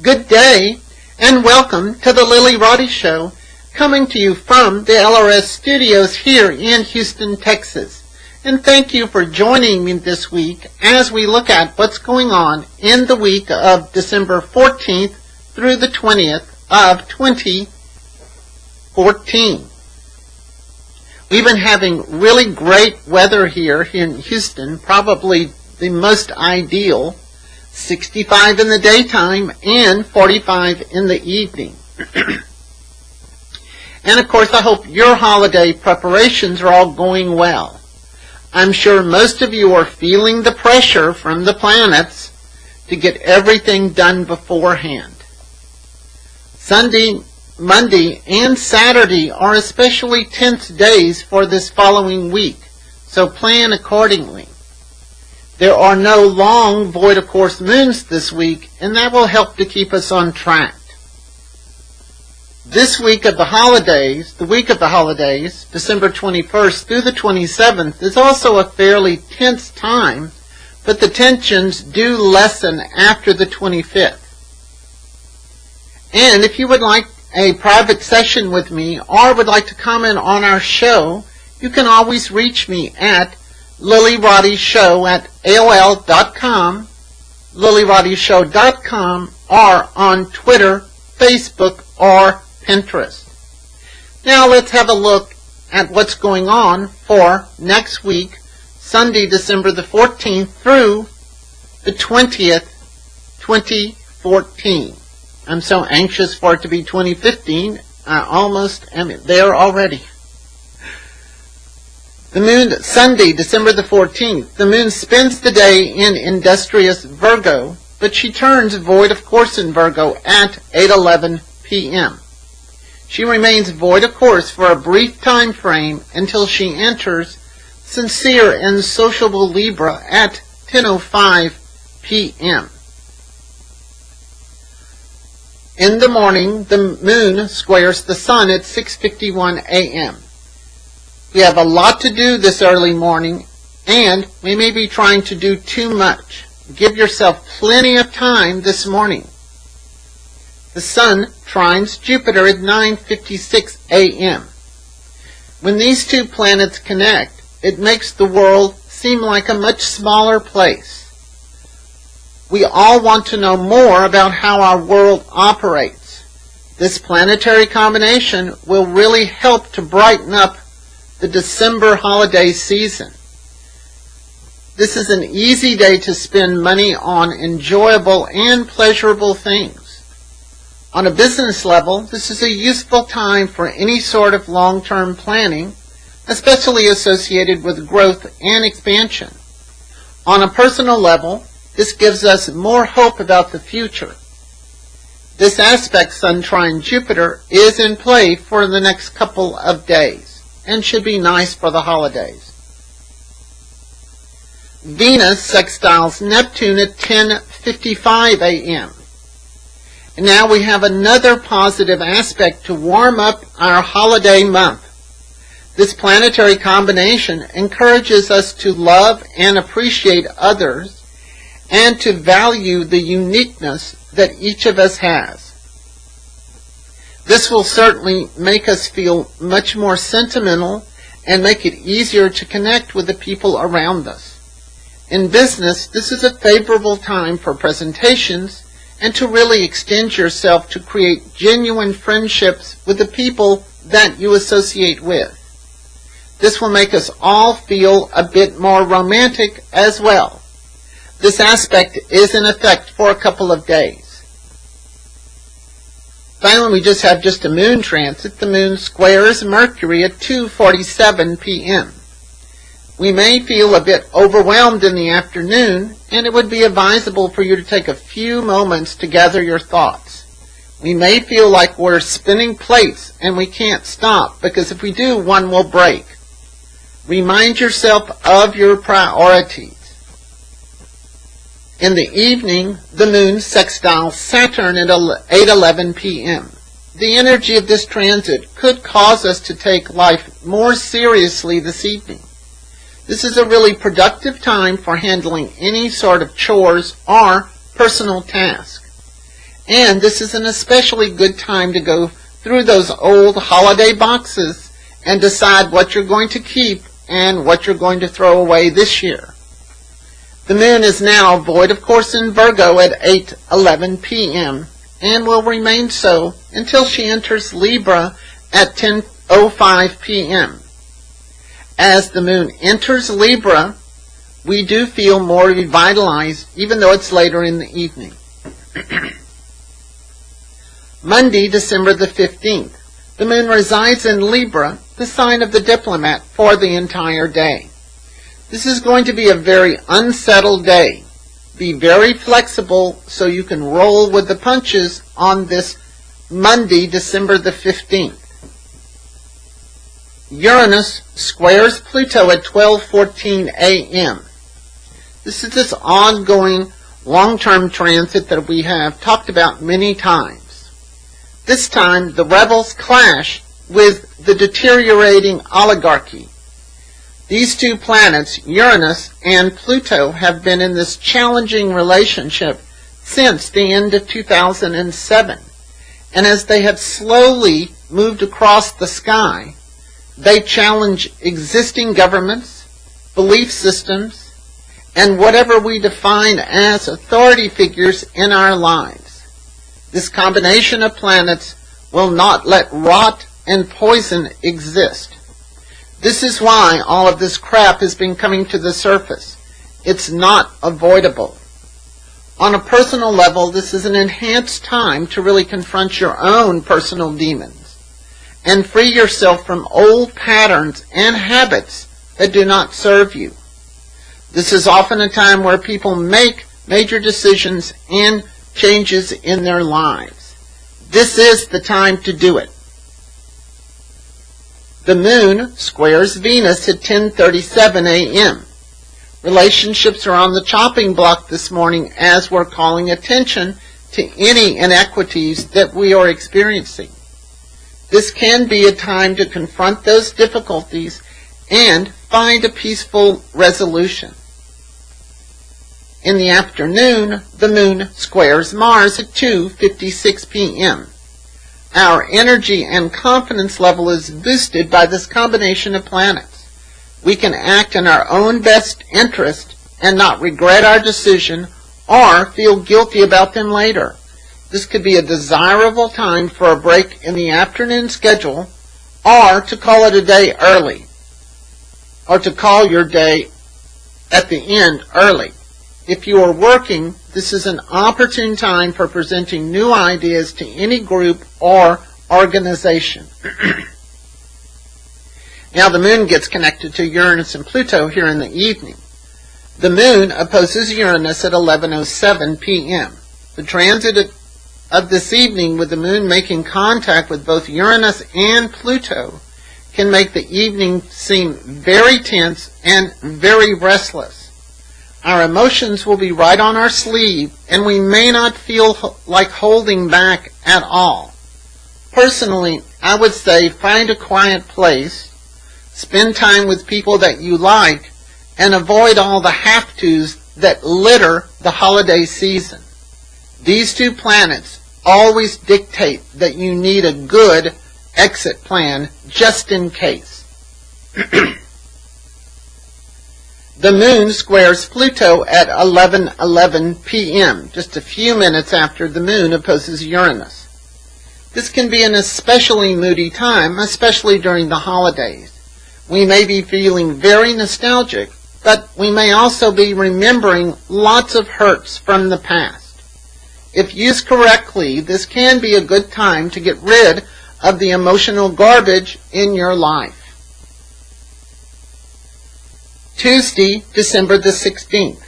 Good day, and welcome to the Lilly Roddy Show, coming to you from the LRS studios here in Houston, Texas. And thank you for joining me this week as we look at what's going on in the week of December 14th through the 20th of 2014. We've been having really great weather here in Houston, probably the most ideal, 65 in the daytime and 45 in the evening. And of course, I hope your holiday preparations are all going well. I'm sure most of you are feeling the pressure from the planets to get everything done beforehand. Sunday, Monday, and Saturday are especially tense days for this following week, so plan accordingly. There are no long void of course moons this week, and that will help to keep us on track. This week of the holidays, December 21st through the 27th, is also a fairly tense time, but the tensions do lessen after the 25th. And if you would like a private session with me or would like to comment on our show, you can always reach me at Lilly Roddy Show at AOL.com, LillyRoddyShow.com, or on Twitter, Facebook, or Pinterest. Now let's have a look at what's going on for next week, Sunday, December the 14th through the 20th, 2014. I'm so anxious for it to be 2015, I almost am there already. The moon, Sunday, December the 14th, the moon spends the day in industrious Virgo, but she turns void of course in Virgo at 8:11 p.m. She remains void of course for a brief time frame until she enters sincere and sociable Libra at 10:05 p.m. In the morning, the moon squares the sun at 6:51 a.m. We have a lot to do this early morning, and we may be trying to do too much. Give yourself plenty of time this morning. The sun trines Jupiter at 9:56 a.m. When these two planets connect, it makes the world seem like a much smaller place. We all want to know more about how our world operates. This planetary combination will really help to brighten up the December holiday season. This is an easy day to spend money on enjoyable and pleasurable things. On a business level, this is a useful time for any sort of long-term planning, especially associated with growth and expansion. On a personal level, this gives us more hope about the future. This aspect, Sun trine Jupiter, is in play for the next couple of days and should be nice for the holidays. Venus sextiles Neptune at 10:55 a.m. And now we have another positive aspect to warm up our holiday month. This planetary combination encourages us to love and appreciate others and to value the uniqueness that each of us has. This will certainly make us feel much more sentimental and make it easier to connect with the people around us. In business, this is a favorable time for presentations and to really extend yourself to create genuine friendships with the people that you associate with. This will make us all feel a bit more romantic as well. This aspect is in effect for a couple of days. Finally, we just have a moon transit. The moon squares Mercury at 2:47 p.m. We may feel a bit overwhelmed in the afternoon, and it would be advisable for you to take a few moments to gather your thoughts. We may feel like we're spinning plates and we can't stop, because if we do, one will break. Remind yourself of your priorities. In the evening, the moon sextiles Saturn at 8:11 p.m. The energy of this transit could cause us to take life more seriously this evening. This is a really productive time for handling any sort of chores or personal task. And this is an especially good time to go through those old holiday boxes and decide what you're going to keep and what you're going to throw away this year. The moon is now void, of course, in Virgo at 8:11 p.m. and will remain so until she enters Libra at 10:05 p.m. As the moon enters Libra, we do feel more revitalized, even though it's later in the evening. Monday, December the 15th. The moon resides in Libra, the sign of the diplomat, for the entire day. This is going to be a very unsettled day. Be very flexible so you can roll with the punches on this Monday, December the 15th. Uranus squares Pluto at 12:14 a.m. This is this ongoing long-term transit that we have talked about many times. This time, the rebels clash with the deteriorating oligarchy. These two planets, Uranus and Pluto, have been in this challenging relationship since the end of 2007. And as they have slowly moved across the sky, they challenge existing governments, belief systems, and whatever we define as authority figures in our lives. This combination of planets will not let rot and poison exist. This is why all of this crap has been coming to the surface. It's not avoidable. On a personal level, this is an enhanced time to really confront your own personal demons and free yourself from old patterns and habits that do not serve you. This is often a time where people make major decisions and changes in their lives. This is the time to do it. The moon squares Venus at 10:37 a.m. Relationships are on the chopping block this morning as we're calling attention to any inequities that we are experiencing. This can be a time to confront those difficulties and find a peaceful resolution. In the afternoon, the moon squares Mars at 2:56 p.m. Our energy and confidence level is boosted by this combination of planets. We can act in our own best interest and not regret our decision or feel guilty about them later. This could be a desirable time for a break in the afternoon schedule, or to call it a day early, or to call your day at the end early. If you are working, this is an opportune time for presenting new ideas to any group or organization. Now the moon gets connected to Uranus and Pluto here in the evening. The moon opposes Uranus at 11:07 p.m. The transit of this evening, with the moon making contact with both Uranus and Pluto, can make the evening seem very tense and very restless. Our emotions will be right on our sleeve, and we may not feel like holding back at all. Personally, I would say find a quiet place, spend time with people that you like, and avoid all the have-tos that litter the holiday season. These two planets always dictate that you need a good exit plan just in case. The moon squares Pluto at 11:11 p.m., just a few minutes after the moon opposes Uranus. This can be an especially moody time, especially during the holidays. We may be feeling very nostalgic, but we may also be remembering lots of hurts from the past. If used correctly, this can be a good time to get rid of the emotional garbage in your life. Tuesday, December the 16th.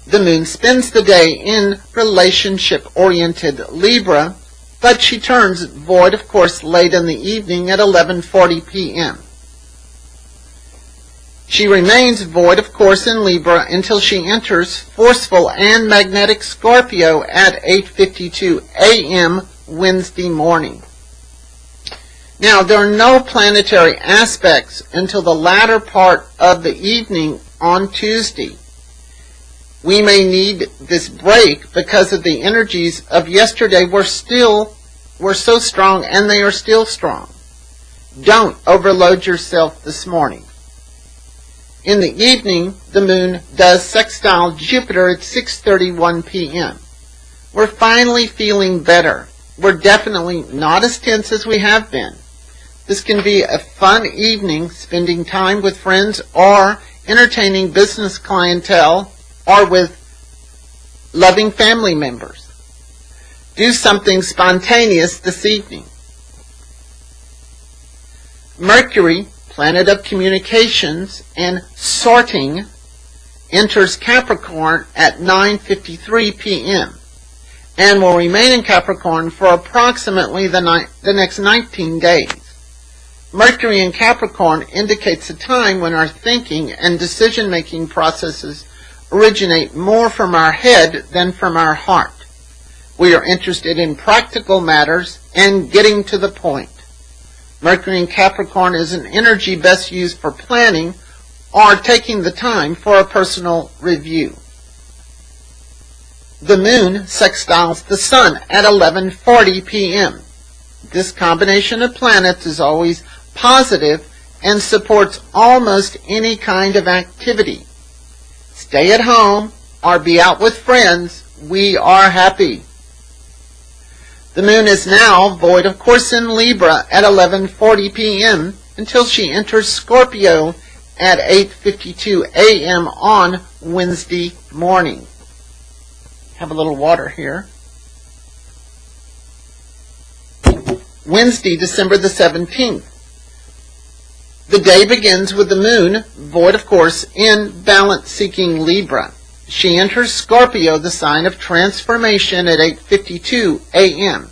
The moon spends the day in relationship-oriented Libra, but she turns void, of course, late in the evening at 11:40 p.m. She remains void, of course, in Libra until she enters forceful and magnetic Scorpio at 8:52 a.m. Wednesday morning. Now, there are no planetary aspects until the latter part of the evening on Tuesday. We may need this break because of the energies of yesterday were so strong, and they are still strong. Don't overload yourself this morning. In the evening, the moon does sextile Jupiter at 6:31 p.m. We're finally feeling better. We're definitely not as tense as we have been. This can be a fun evening, spending time with friends or entertaining business clientele or with loving family members. Do something spontaneous this evening. Mercury, planet of communications and sorting, enters Capricorn at 9:53 p.m. and will remain in Capricorn for approximately the next 19 days. Mercury in Capricorn indicates a time when our thinking and decision-making processes originate more from our head than from our heart. We are interested in practical matters and getting to the point. Mercury in Capricorn is an energy best used for planning or taking the time for a personal review. The moon sextiles the sun at 11:40 p.m. This combination of planets is always positive and supports almost any kind of activity. Stay at home or be out with friends. We are happy. The moon is now void of course in Libra at 11:40 p.m. until she enters Scorpio at 8:52 a.m. on Wednesday morning. Have a little water here. Wednesday, December the 17th. The day begins with the moon, void of course, in balance-seeking Libra. She enters Scorpio, the sign of transformation, at 8:52 a.m.,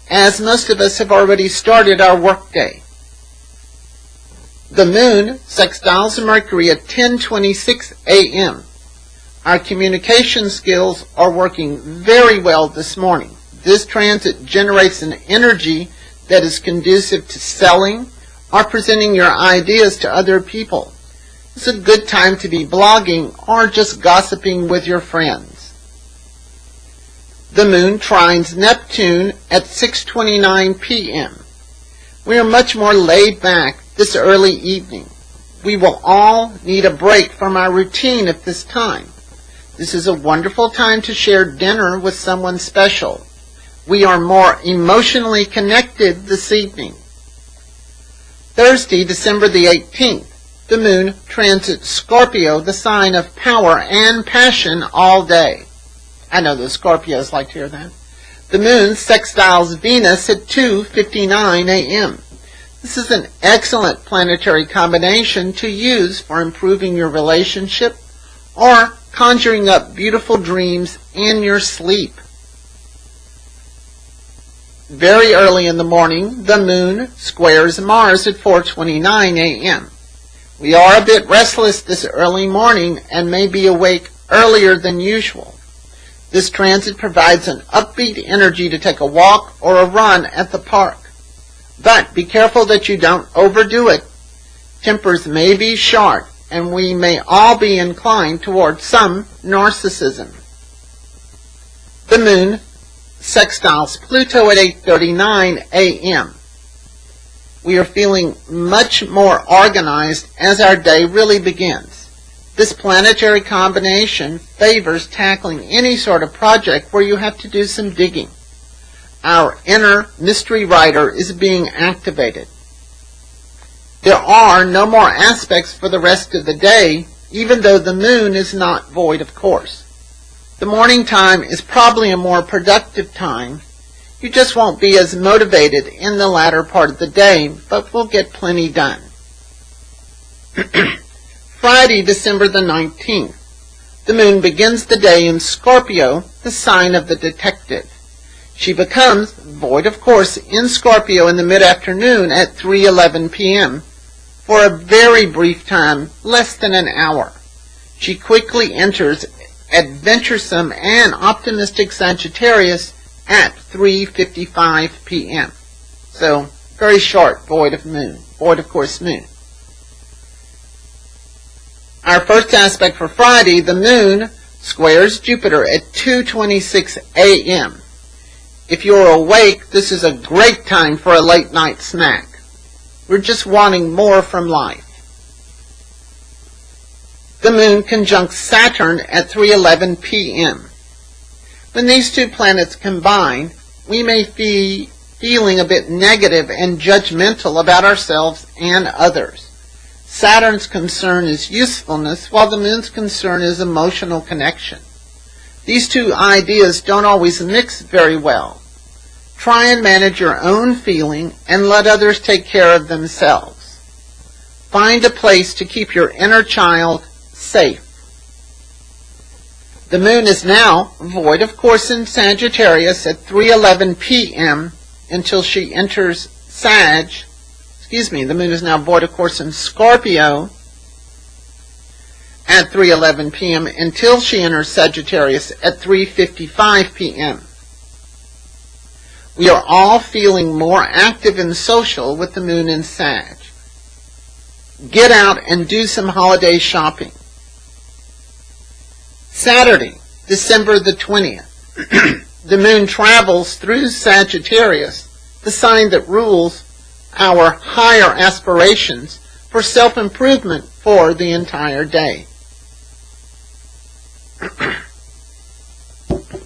as most of us have already started our workday. The moon sextiles Mercury at 10:26 a.m. Our communication skills are working very well this morning. This transit generates an energy that is conducive to selling or presenting your ideas to other people. It's a good time to be blogging or just gossiping with your friends. The moon trines Neptune at 6:29 p.m. We are much more laid back this early evening. We will all need a break from our routine at this time. This is a wonderful time to share dinner with someone special. We are more emotionally connected this evening. Thursday, December the 18th, the moon transits Scorpio, the sign of power and passion, all day. I know the Scorpios like to hear that. The moon sextiles Venus at 2:59 a.m. This is an excellent planetary combination to use for improving your relationship or conjuring up beautiful dreams in your sleep. Very early in the morning, the moon squares Mars at 4:29 a.m. We are a bit restless this early morning and may be awake earlier than usual. This transit provides an upbeat energy to take a walk or a run at the park. But be careful that you don't overdo it. Tempers may be short, and we may all be inclined toward some narcissism. The moon sextiles Pluto at 8:39 a.m. We are feeling much more organized as our day really begins. This planetary combination favors tackling any sort of project where you have to do some digging. Our inner mystery writer is being activated. There are no more aspects for the rest of the day, even though the moon is not void of course. The morning time is probably a more productive time. You just won't be as motivated in the latter part of the day, but we'll get plenty done. Friday, December the 19th. The moon begins the day in Scorpio, the sign of the detective. She becomes void of course in Scorpio in the mid-afternoon at 3:11 p.m. for a very brief time, less than an hour. She quickly enters adventuresome and optimistic Sagittarius at 3:55 p.m. So, very short void of course moon. Our first aspect for Friday, the moon squares Jupiter at 2:26 a.m. If you're awake, this is a great time for a late night snack. We're just wanting more from life. The moon conjuncts Saturn at 3:11 p.m. When these two planets combine, we may be feeling a bit negative and judgmental about ourselves and others. Saturn's concern is usefulness, while the moon's concern is emotional connection. These two ideas don't always mix very well. Try and manage your own feeling and let others take care of themselves. Find a place to keep your inner child safe. The moon is now void of course in Sagittarius at 3:11 p.m. until she enters the moon is now void of course in Scorpio at 3:11 p.m. until she enters Sagittarius at 3:55 p.m. We are all feeling more active and social with the moon in Sag. Get out and do some holiday shopping. Saturday, December the 20th. The moon travels through Sagittarius, the sign that rules our higher aspirations for self-improvement for the entire day.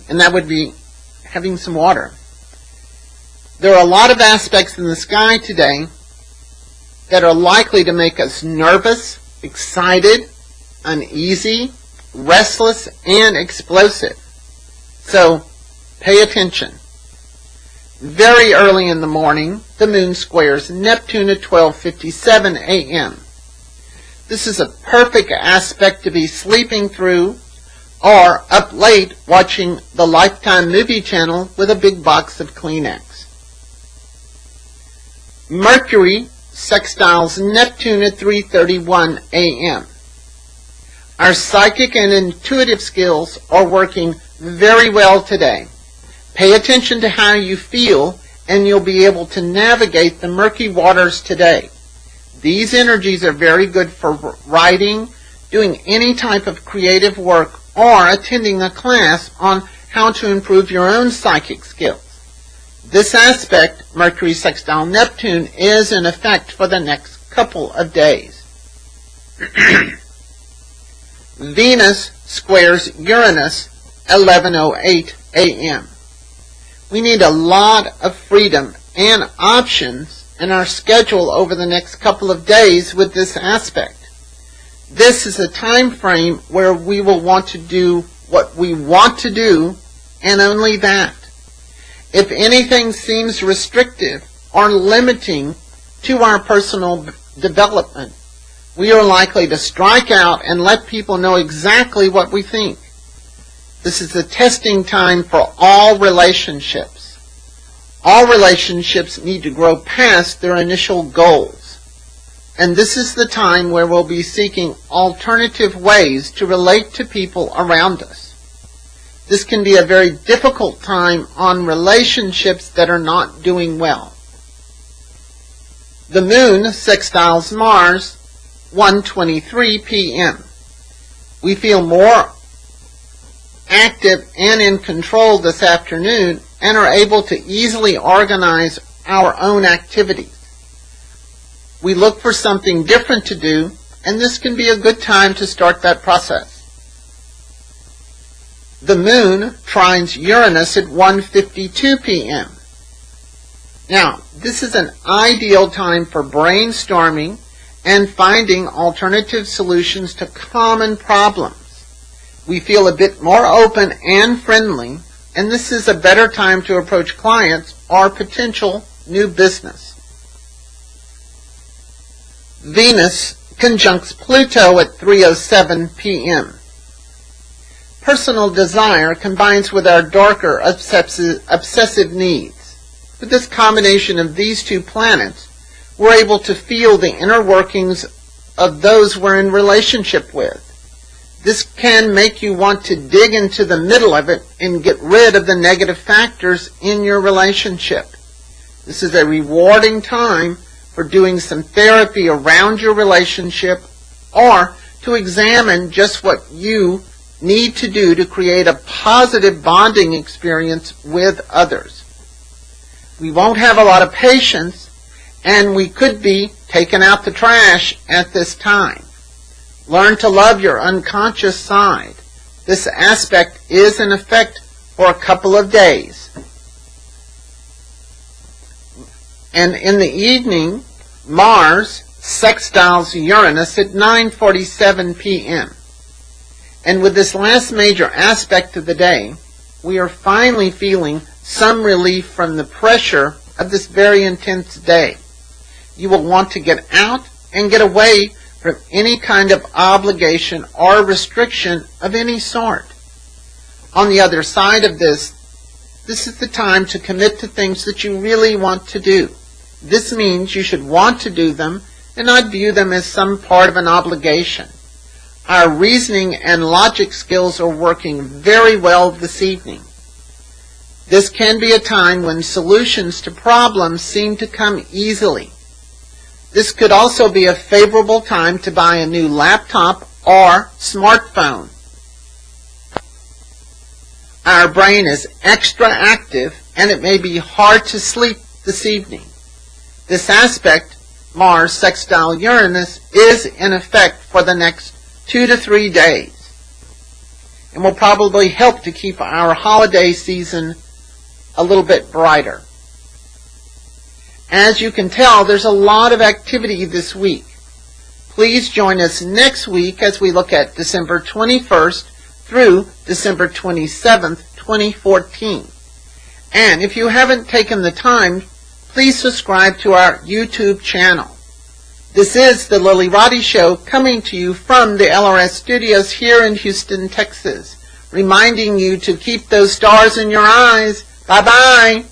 And that would be having some water. There are a lot of aspects in the sky today that are likely to make us nervous, excited, uneasy, restless, and explosive. So, pay attention. Very early in the morning, the moon squares Neptune at 12:57 a.m. This is a perfect aspect to be sleeping through or up late watching the Lifetime movie channel with a big box of Kleenex. Mercury sextiles Neptune at 3:31 a.m. Our psychic and intuitive skills are working very well today. Pay attention to how you feel and you'll be able to navigate the murky waters today. These energies are very good for writing, doing any type of creative work, or attending a class on how to improve your own psychic skills. This aspect, Mercury sextile Neptune, is in effect for the next couple of days. Venus squares Uranus 11:08 a.m. We need a lot of freedom and options in our schedule over the next couple of days with this aspect. This is a time frame where we will want to do what we want to do and only that. If anything seems restrictive or limiting to our personal development, we are likely to strike out and let people know exactly what we think. This is a testing time for all relationships. All relationships need to grow past their initial goals. And this is the time where we'll be seeking alternative ways to relate to people around us. This can be a very difficult time on relationships that are not doing well. The moon sextiles Mars 1:23 p.m. We feel more active and in control this afternoon and are able to easily organize our own activities. We look for something different to do, and this can be a good time to start that process. The moon trines Uranus at 1:52 p.m. Now, this is an ideal time for brainstorming and finding alternative solutions to common problems. We feel a bit more open and friendly, and this is a better time to approach clients or potential new business. Venus conjuncts Pluto at 3:07 p.m. Personal desire combines with our darker obsessive needs. With this combination of these two planets, we're able to feel the inner workings of those we're in relationship with. This can make you want to dig into the middle of it and get rid of the negative factors in your relationship. This is a rewarding time for doing some therapy around your relationship or to examine just what you need to do to create a positive bonding experience with others. We won't have a lot of patience, and we could be taking out the trash at this time. Learn to love your unconscious side. This aspect is in effect for a couple of days. And in the evening, Mars sextiles Uranus at 9:47 p.m. And with this last major aspect of the day, we are finally feeling some relief from the pressure of this very intense day. You will want to get out and get away from any kind of obligation or restriction of any sort. On the other side of this is the time to commit to things that you really want to do. This means you should want to do them and not view them as some part of an obligation. Our reasoning and logic skills are working very well this evening. This can be a time when solutions to problems seem to come easily. This could also be a favorable time to buy a new laptop or smartphone. Our brain is extra active and it may be hard to sleep this evening. This aspect, Mars sextile Uranus, is in effect for the next 2 to 3 days and will probably help to keep our holiday season a little bit brighter. As you can tell, there's a lot of activity this week. Please join us next week as we look at December 21st through December 27th, 2014. And if you haven't taken the time, please subscribe to our YouTube channel. This is the Lilly Roddy Show, coming to you from the LRS studios here in Houston, Texas, reminding you to keep those stars in your eyes. Bye-bye.